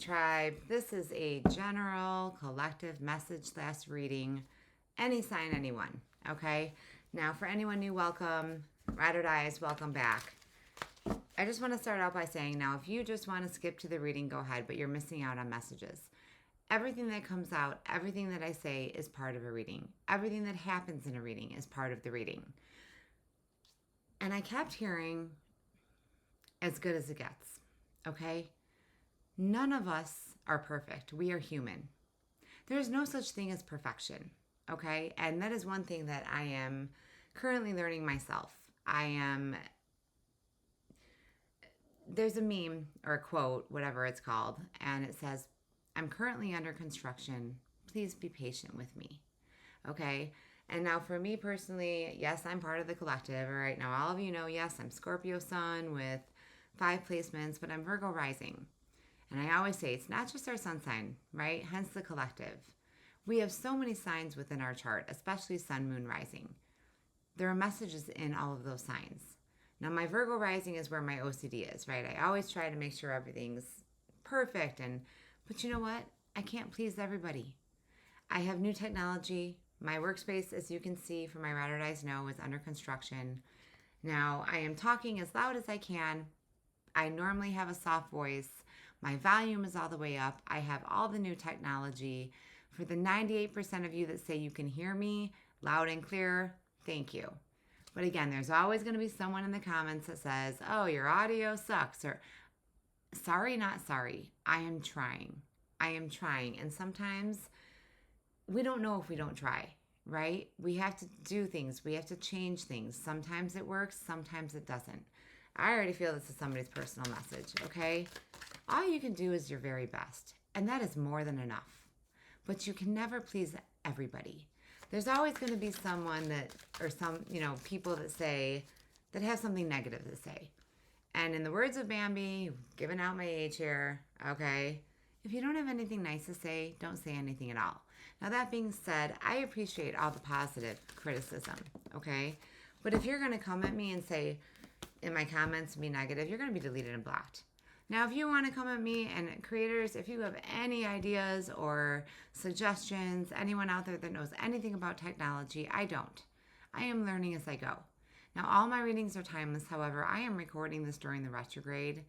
Tribe. This is a general collective message / reading. Any sign, anyone. Okay? Now, for anyone new, welcome. Ride or dies, welcome back. I just want to start out by saying now, if you just want to skip to the reading, go ahead, but you're missing out on messages. Everything that comes out, everything that I say is part of a reading. Everything that happens in a reading is part of the reading. And I kept hearing, as good as it gets. Okay? None of us are perfect. We are human. There's no such thing as perfection. Okay? And that is one thing that I am currently learning myself. There's a meme or a quote, whatever it's called, and it says, I'm currently under construction. Please be patient with me. Okay? And now for me personally, yes, I'm part of the collective. All right, now all of you know, yes, I'm Scorpio sun with 5 placements, but I'm Virgo rising. And I always say it's not just our sun sign, right? Hence the collective. We have so many signs within our chart, especially sun, moon, rising. There are messages in all of those signs. Now, my Virgo rising is where my OCD is, right? I always try to make sure everything's perfect. But you know what? I can't please everybody. I have new technology. My workspace, as you can see from my Ride or Dies know, is under construction. Now, I am talking as loud as I can. I normally have a soft voice. My volume is all the way up. I have all the new technology. For the 98% of you that say you can hear me loud and clear, thank you. But again, there's always going to be someone in the comments that says, oh, your audio sucks, or sorry, not sorry. I am trying. And sometimes we don't know if we don't try, right? We have to do things. We have to change things. Sometimes it works. Sometimes it doesn't. I already feel this is somebody's personal message, okay? All you can do is your very best. And that is more than enough. But you can never please everybody. There's always going to be someone people that have something negative to say. And in the words of Bambi, giving out my age here, okay, if you don't have anything nice to say, don't say anything at all. Now, that being said, I appreciate all the positive criticism, okay? But if you're going to come at me and say in my comments, be negative, you're going to be deleted and blocked. Now, if you want to come at me, and creators, if you have any ideas or suggestions, anyone out there that knows anything about technology, I don't. I am learning as I go. Now, all my readings are timeless. However, I am recording this during the retrograde,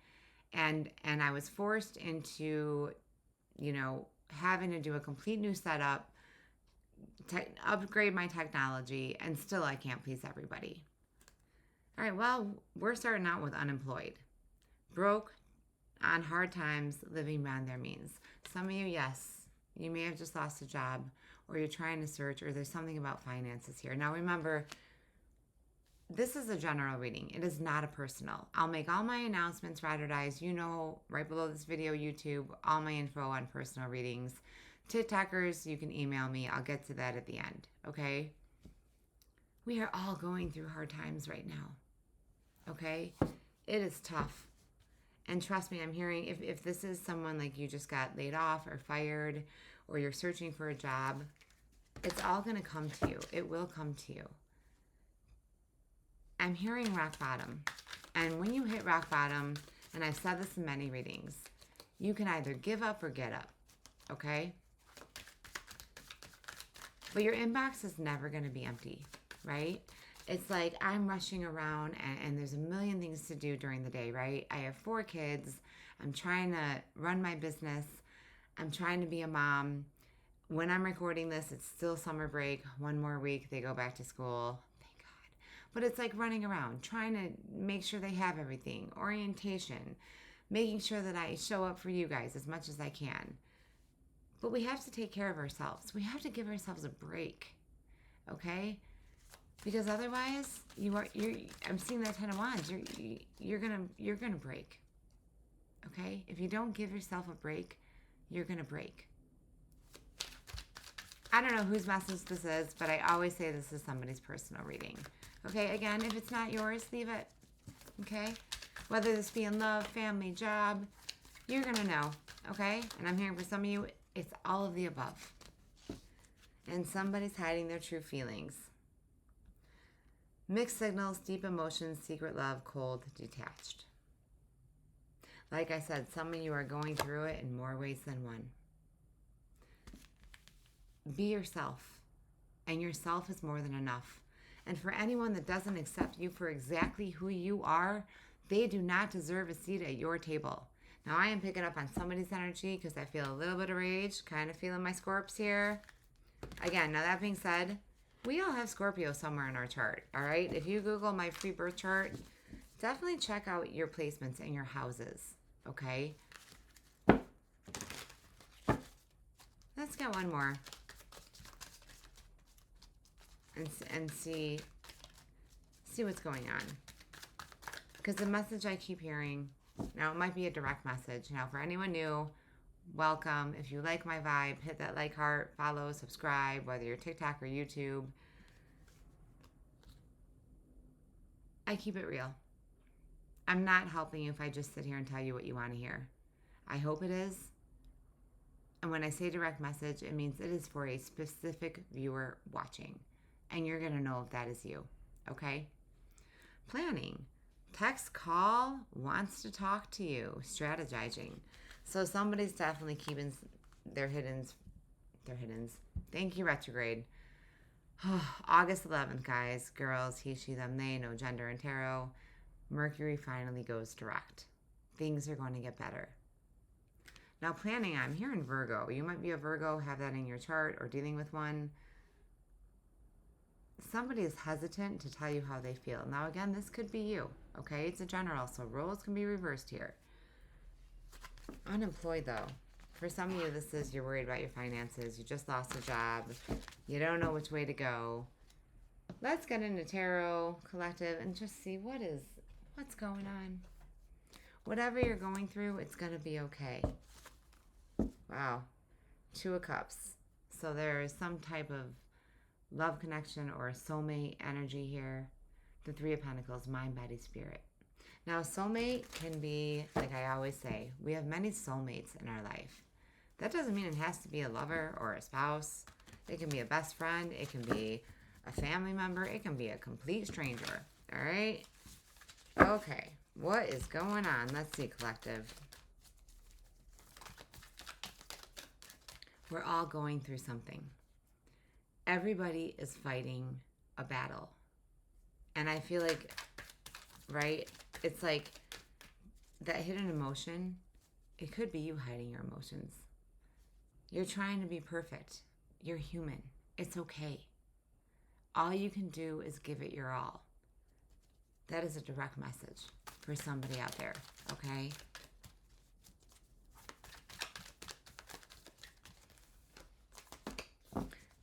and I was forced into, having to do a complete new setup, upgrade my technology, and still I can't please everybody. All right, well, we're starting out with unemployed, broke, on hard times, living beyond their means. Some of you, yes, you may have just lost a job, or you're trying to search, or there's something about finances here. Now remember, this is a general reading. It is not a personal. I'll make all my announcements, Ride or Dies, right below this video, YouTube, all my info on personal readings. TikTokers, you can email me. I'll get to that at the end, okay? We are all going through hard times right now, okay? It is tough. And trust me, I'm hearing if this is someone like you just got laid off or fired, or you're searching for a job, it's all going to come to you. It will come to you. I'm hearing rock bottom. And when you hit rock bottom, and I've said this in many readings, you can either give up or get up, okay? But your inbox is never going to be empty, right? It's like I'm rushing around and there's a million things to do during the day, right? I have 4 kids. I'm trying to run my business. I'm trying to be a mom. When I'm recording this, it's still summer break. 1 more week, they go back to school. Thank God. But it's like running around, trying to make sure they have everything. Orientation, making sure that I show up for you guys as much as I can. But we have to take care of ourselves. We have to give ourselves a break, okay? Because otherwise, I'm seeing that 10 of Wands. You're gonna break. Okay? If you don't give yourself a break, you're gonna break. I don't know whose message this is, but I always say this is somebody's personal reading. Okay? Again, if it's not yours, leave it. Okay? Whether this be in love, family, job, you're gonna know. Okay? And I'm hearing for some of you, it's all of the above. And somebody's hiding their true feelings. Mixed signals, deep emotions, secret love, cold, detached. Like I said, some of you are going through it in more ways than one. Be yourself, and yourself is more than enough. And for anyone that doesn't accept you for exactly who you are, they do not deserve a seat at your table. Now, I am picking up on somebody's energy because I feel a little bit of rage, kind of feeling my Scorps here. Again, now that being said, we all have Scorpio somewhere in our chart, all right? If you Google my free birth chart, definitely check out your placements in your houses, okay? Let's get one more. And see what's going on. Because the message I keep hearing, now it might be a direct message. Now, for anyone new, welcome. If you like my vibe, hit that like heart, follow, subscribe, whether you're TikTok or YouTube. I keep it real. I'm not helping you if I just sit here and tell you what you want to hear. I hope it is. And when I say direct message, it means it is for a specific viewer watching. And you're going to know if that is you. Okay? Planning. Text, call, wants to talk to you. Strategizing. So somebody's definitely keeping their hiddens. Thank you, retrograde. August 11th, guys, girls, he, she, them, they, no gender in tarot. Mercury finally goes direct. Things are going to get better. Now, planning, I'm here in Virgo. You might be a Virgo, have that in your chart, or dealing with one. Somebody is hesitant to tell you how they feel. Now, again, this could be you, okay? It's a general, so roles can be reversed here. Unemployed, though. For some of you, this is you're worried about your finances. You just lost a job. You don't know which way to go. Let's get into Tarot Collective and just see what's going on. Whatever you're going through, it's going to be okay. Wow. 2 of Cups. So there is some type of love connection or a soulmate energy here. The 3 of Pentacles, mind, body, spirit. Now, soulmate can be, like I always say, we have many soulmates in our life. That doesn't mean it has to be a lover or a spouse. It can be a best friend. It can be a family member. It can be a complete stranger. All right? Okay. What is going on? Let's see, collective. We're all going through something. Everybody is fighting a battle. And I feel like, right, it's like that hidden emotion, it could be you hiding your emotions. You're trying to be perfect. You're human. It's okay. All you can do is give it your all. That is a direct message for somebody out there, okay?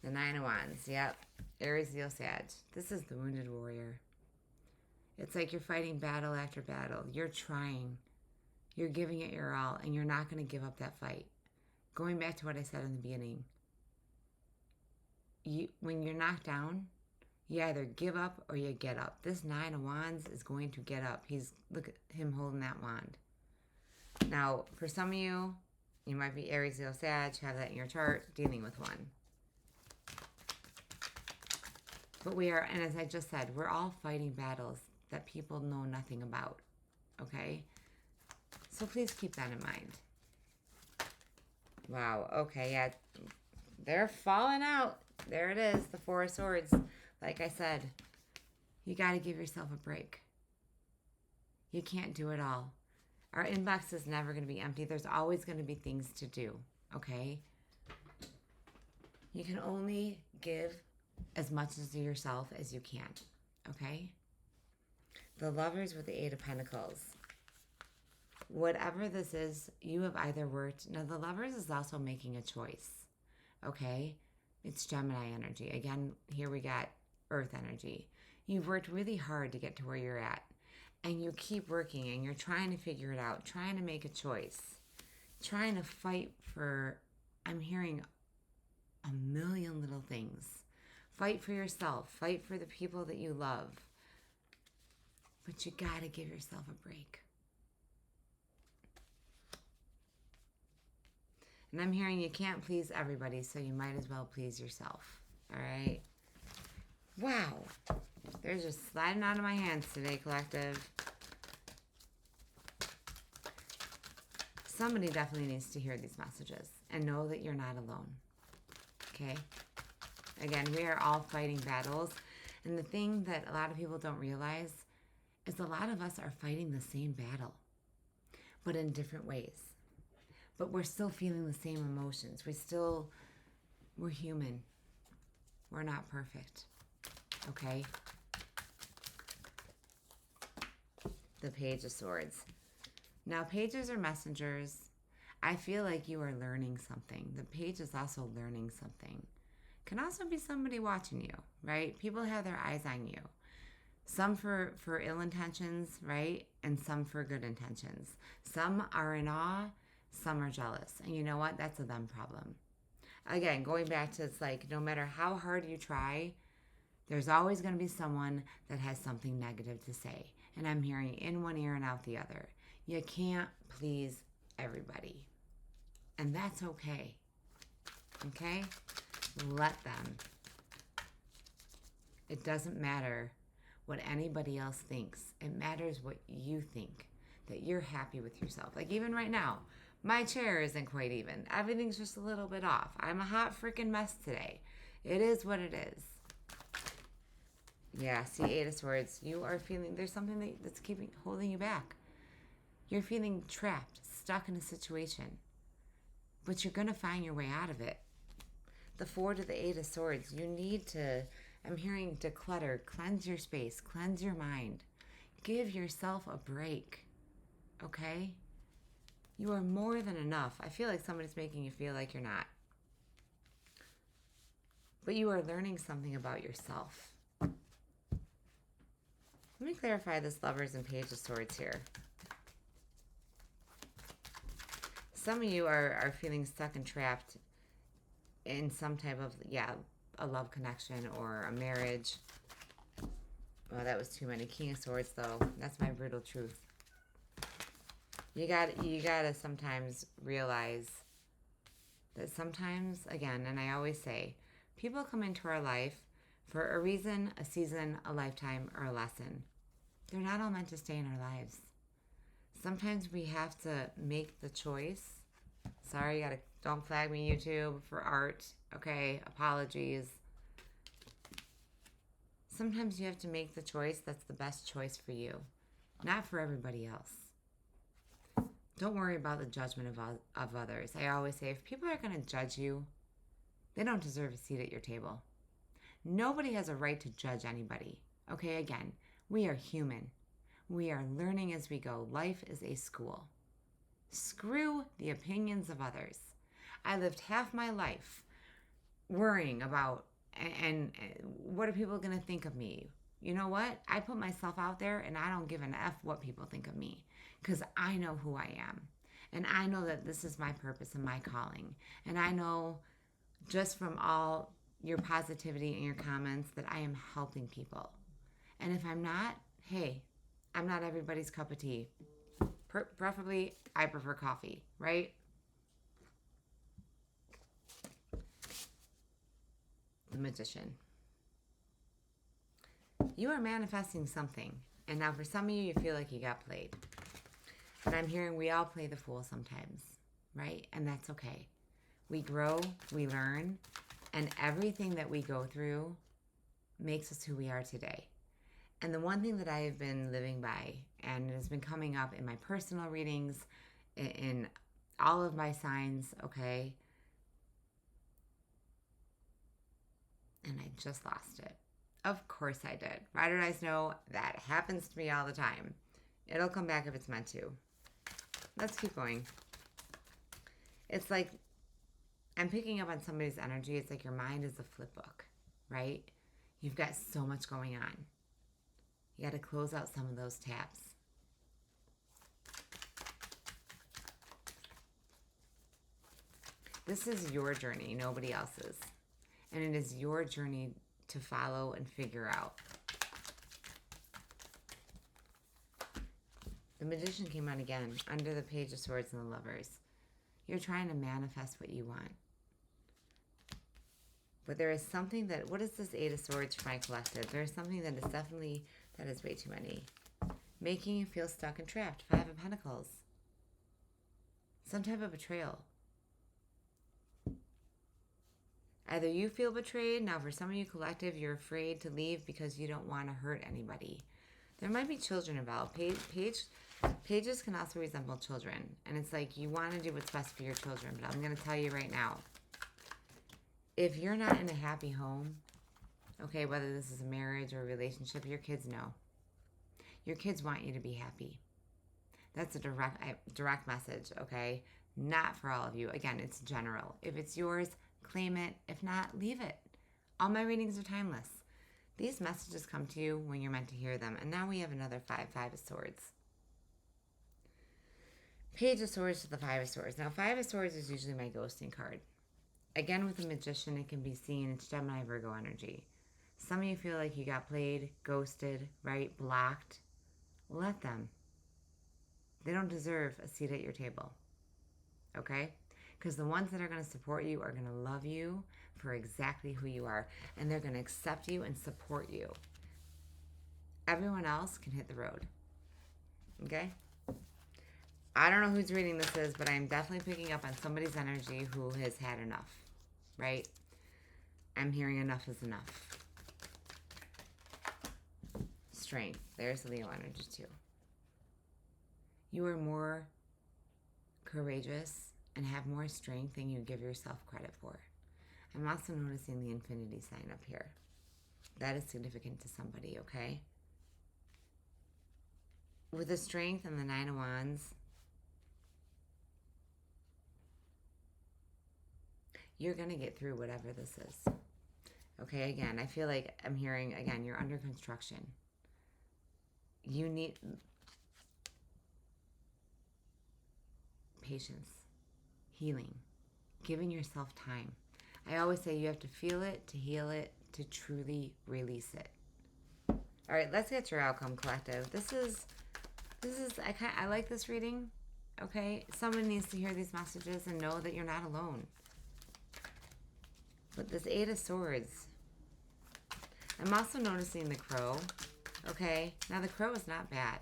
The 9 of Wands, yep. Aries, Leo, Sag. This is the wounded warrior. It's like you're fighting battle after battle. You're trying. You're giving it your all, and you're not going to give up that fight. Going back to what I said in the beginning, when you're knocked down, you either give up or you get up. This 9 of Wands is going to get up. Look at him holding that wand. Now, for some of you, you might be Aries, Leo, Sag, have that in your chart, dealing with one. But we are, and as I just said, we're all fighting battles that people know nothing about, okay? So please keep that in mind. Wow, okay, yeah, they're falling out. There it is, the 4 of Swords. Like I said, you got to give yourself a break. You can't do it all. Our inbox is never going to be empty. There's always going to be things to do, okay? You can only give as much as to yourself as you can, okay? The Lovers with the 8 of Pentacles. Whatever this is, you have either worked... Now, the Lovers is also making a choice, okay? It's Gemini energy. Again, here we got Earth energy. You've worked really hard to get to where you're at, and you keep working, and you're trying to figure it out, trying to make a choice, trying to fight for... I'm hearing a million little things. Fight for yourself. Fight for the people that you love. But you got to give yourself a break. And I'm hearing you can't please everybody, so you might as well please yourself. All right? Wow. They're just sliding out of my hands today, collective. somebody definitely needs to hear these messages and know that you're not alone. Okay? Again, we are all fighting battles. And the thing that a lot of people don't realize is a lot of us are fighting the same battle, but in different ways. But we're still feeling the same emotions. We're human. We're not perfect. Okay? The Page of Swords. Now, pages are messengers. I feel like you are learning something. The page is also learning something. Can also be somebody watching you, right? People have their eyes on you. Some for ill intentions, right? And some for good intentions. Some are in awe, some are jealous. And you know what? That's a them problem. Again, going back to, it's like, no matter how hard you try, there's always going to be someone that has something negative to say. And I'm hearing in one ear and out the other. You can't please everybody. And that's okay. Okay? Let them. It doesn't matter what anybody else thinks. It matters what you think, that you're happy with yourself. Like even right now, my chair isn't quite even. Everything's just a little bit off. I'm a hot freaking mess today. It is what it is. Yeah, see, Eight of Swords. You are feeling, there's something that's holding you back. You're feeling trapped, stuck in a situation. But you're going to find your way out of it. The Four to the Eight of Swords. You need to, I'm hearing declutter, cleanse your space, cleanse your mind. Give yourself a break. Okay? You are more than enough. I feel like somebody's making you feel like you're not. But you are learning something about yourself. Let me clarify this Lovers and Page of Swords here. Some of you are feeling stuck and trapped in some type of, a love connection or a marriage. Well, that was too many. King of Swords, though. That's my brutal truth. You gotta sometimes realize that sometimes, again, and I always say, people come into our life for a reason, a season, a lifetime, or a lesson. They're not all meant to stay in our lives. Sometimes we have to make the choice. Sorry, don't flag me, YouTube, for art. Okay, apologies. Sometimes you have to make the choice that's the best choice for you, not for everybody else. Don't worry about the judgment of others. I always say, if people are going to judge you, they don't deserve a seat at your table. Nobody has a right to judge anybody. Okay, again, we are human. We are learning as we go. Life is a school. Screw the opinions of others. I lived half my life worrying about, and what are people going to think of me? You know what? I put myself out there and I don't give an F what people think of me because I know who I am. And I know that this is my purpose and my calling. And I know just from all your positivity and your comments that I am helping people. And if I'm not, hey, I'm not everybody's cup of tea. Preferably, I prefer coffee, right? The Magician. You are manifesting something. And now for some of you, you feel like you got played. And I'm hearing we all play the fool sometimes, right? And that's okay. We grow, we learn, and everything that we go through makes us who we are today. And the one thing that I have been living by, and it has been coming up in my personal readings, in all of my signs, okay? And I just lost it. Of course I did. Rider Eyes know that happens to me all the time. It'll come back if it's meant to. Let's keep going. It's like I'm picking up on somebody's energy. It's like your mind is a flip book, right? You've got so much going on. You got to close out some of those tabs. This is your journey, nobody else's. And it is your journey to follow and figure out. The Magician came out again under the Page of Swords and the Lovers. You're trying to manifest what you want. But there is something that, what is this Eight of Swords for my collective? There is something that is definitely, that is way too many. Making you feel stuck and trapped. Five of Pentacles. Some type of betrayal. Either you feel betrayed. Now, for some of you collective, you're afraid to leave because you don't want to hurt anybody. There might be children involved. Pages can also resemble children. And it's like you want to do what's best for your children. But I'm going to tell you right now, if you're not in a happy home, okay, whether this is a marriage or a relationship, your kids know. Your kids want you to be happy. That's a direct message, okay? Not for all of you. Again, it's general. If it's yours, claim it. If not, leave it. All my readings are timeless. These messages come to you when you're meant to hear them. And now we have another Five of Swords. Page of Swords to the Five of Swords. Now, Five of Swords is usually my ghosting card. Again, with the Magician, it can be seen. It's Gemini, Virgo energy. Some of you feel like you got played, ghosted, right? Blocked. Let them. They don't deserve a seat at your table. Okay? Because the ones that are going to support you are going to love you for exactly who you are. And they're going to accept you and support you. Everyone else can hit the road. Okay? I don't know whose reading this is, but I'm definitely picking up on somebody's energy who has had enough. Right? I'm hearing enough is enough. Strength. There's Leo energy too. You are more courageous and have more strength than you give yourself credit for. I'm also noticing the infinity sign up here. That is significant to somebody, okay? With the strength and the Nine of Wands, you're going to get through whatever this is. Okay, again, I feel like I'm hearing, again, you're under construction. You need patience, healing, giving yourself time. I always say you have to feel it, to heal it, to truly release it. All right, let's get your outcome, collective. This is I like this reading. Okay, someone needs to hear these messages and know that you're not alone. But this Eight of Swords, I'm also noticing the Crow. Okay, now the Crow is not bad.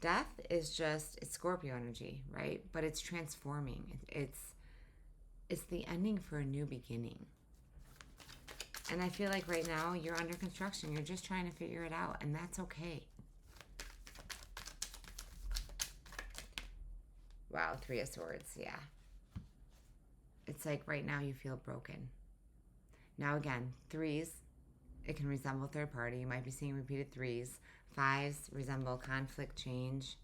Death is just, it's Scorpio energy, right? But it's transforming. It's the ending for a new beginning. And I feel like right now you're under construction. You're just trying to figure it out, and that's okay. Wow, Three of Swords, yeah. It's like right now you feel broken. Now again, threes, it can resemble third party. You might be seeing repeated threes. Fives resemble conflict, change.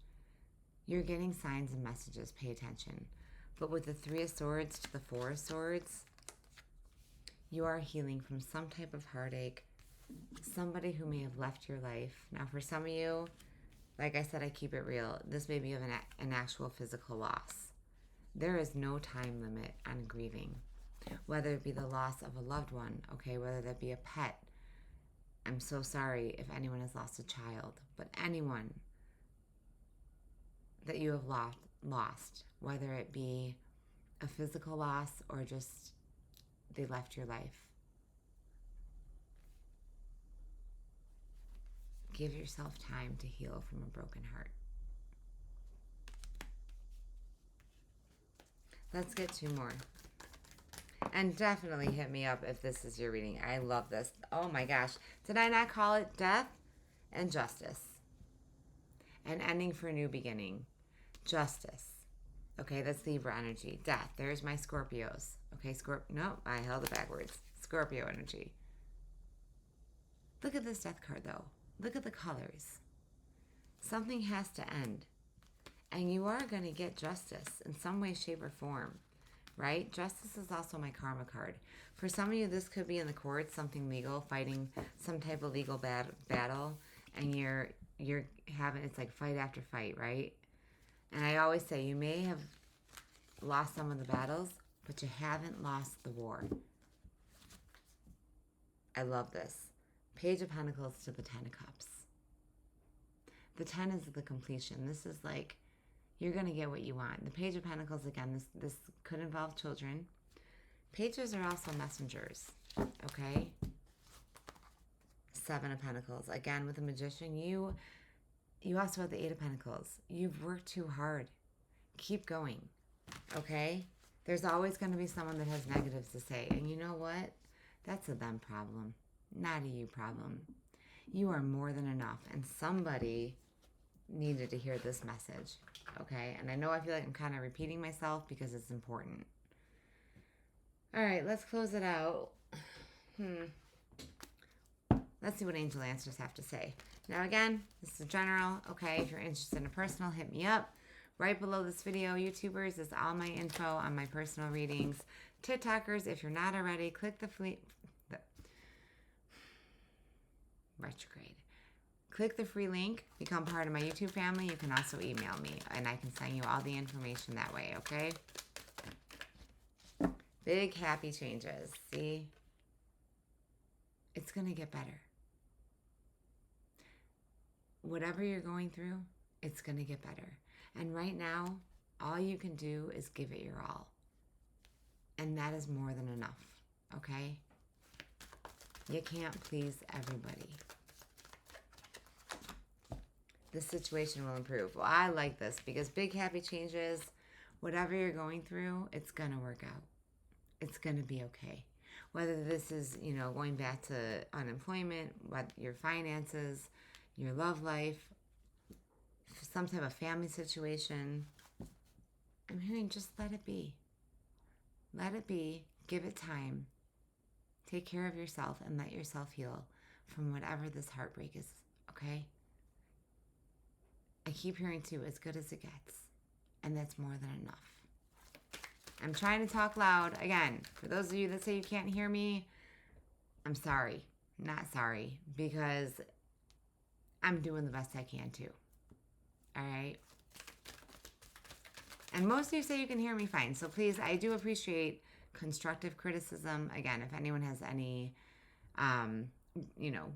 You're getting signs and messages. Pay attention. But with the Three of Swords to the Four of Swords, you are healing from some type of heartache. Somebody who may have left your life. Now for some of you, like I said, I keep it real. This may be of an actual physical loss. There is no time limit on grieving. Whether it be the loss of a loved one, okay, whether that be a pet. I'm so sorry if anyone has lost a child, but anyone that you have lost, whether it be a physical loss or just they left your life. Give yourself time to heal from a broken heart. Let's get two more. And definitely hit me up if this is your reading. I love this. Oh my gosh. Did I not call it death and justice? An ending for a new beginning. Justice. Okay, that's Libra energy. Death. There's my Scorpios. Okay, no, I held it backwards. Scorpio energy. Look at this death card though. Look at the colors. Something has to end. And you are going to get justice in some way, shape, or form. Right? Justice is also my karma card. For some of you, this could be in the courts, something legal, fighting some type of legal battle, and you're having, it's like fight after fight, right? And I always say you may have lost some of the battles, but you haven't lost the war. I love this. Page of Pentacles to the Ten of Cups. The 10 is the completion. This is like, you're going to get what you want. The Page of Pentacles, again, this could involve children. Pages are also messengers, okay? Seven of Pentacles. Again, with the Magician, you also have the Eight of Pentacles. You've worked too hard. Keep going. Okay? There's always going to be someone that has negatives to say. And you know what? That's a them problem, not a you problem. You are more than enough. And somebody needed to hear this message. Okay? And I know I feel like I'm kind of repeating myself because it's important. All right, let's close it out. Let's see what Angel Answers have to say. Now again, this is general. Okay, if you're interested in a personal, hit me up. Right below this video, YouTubers, is all my info on my personal readings. TikTokers, if you're not already, click the retrograde. Click the free link, become part of my YouTube family. You can also email me, and I can send you all the information that way, okay? Big happy changes. See? It's going to get better. Whatever you're going through, it's going to get better. And right now, all you can do is give it your all. And that is more than enough, okay? You can't please everybody. This situation will improve. Well, I like this because big happy changes, whatever you're going through, it's going to work out. It's going to be okay. Whether this is, going back to unemployment, what your finances, your love life, some type of family situation, I'm hearing just let it be. Let it be. Give it time. Take care of yourself and let yourself heal from whatever this heartbreak is, okay? I keep hearing too, as good as it gets. And that's more than enough. I'm trying to talk loud. Again, for those of you that say you can't hear me, I'm sorry. Not sorry. Because I'm doing the best I can too. All right? And most of you say you can hear me fine. So please, I do appreciate constructive criticism. Again, if anyone has any,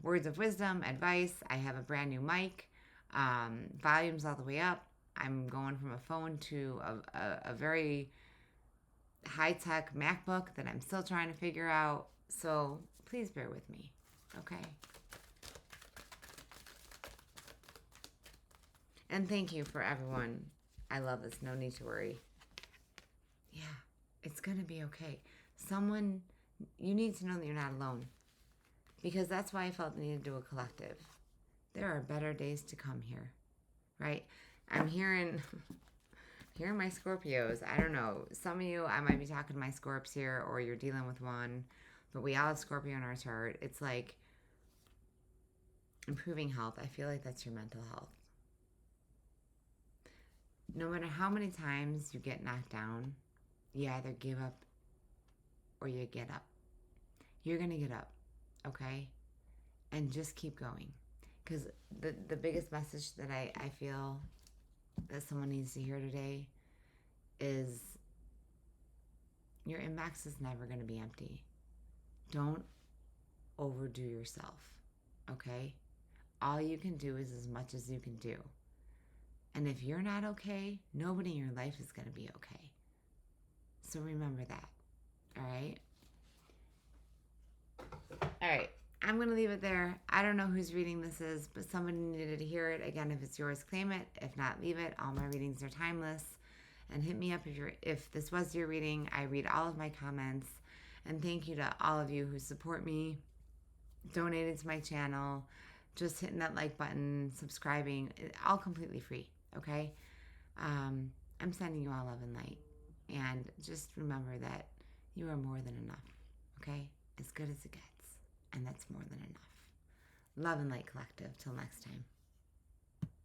words of wisdom, advice, I have a brand new mic. Volume's all the way up. I'm going from a phone to a very high-tech MacBook that I'm still trying to figure out. So please bear with me, okay? And thank you for everyone. I love this. No need to worry. Yeah, it's going to be okay. You need to know that you're not alone. Because that's why I felt the need to do a collective. There are better days to come here, right? I'm hearing my Scorpios. I don't know. Some of you, I might be talking to my Scorps here, or you're dealing with one. But we all have Scorpio in our chart. It's like improving health. I feel like that's your mental health. No matter how many times you get knocked down, you either give up or you get up. You're going to get up, okay? And just keep going. Because the biggest message that I feel that someone needs to hear today is your inbox is never going to be empty. Don't overdo yourself, okay? All you can do is as much as you can do. And if you're not okay, nobody in your life is going to be okay. So remember that, all right? All right, I'm going to leave it there. I don't know whose reading this is, but somebody needed to hear it. Again, if it's yours, claim it. If not, leave it. All my readings are timeless. And hit me up if this was your reading. I read all of my comments. And thank you to all of you who support me, donated to my channel, just hitting that like button, subscribing, all completely free, okay? I'm sending you all love and light. And just remember that you are more than enough, okay? As good as it gets. And that's more than enough. Love and light collective. Till next time.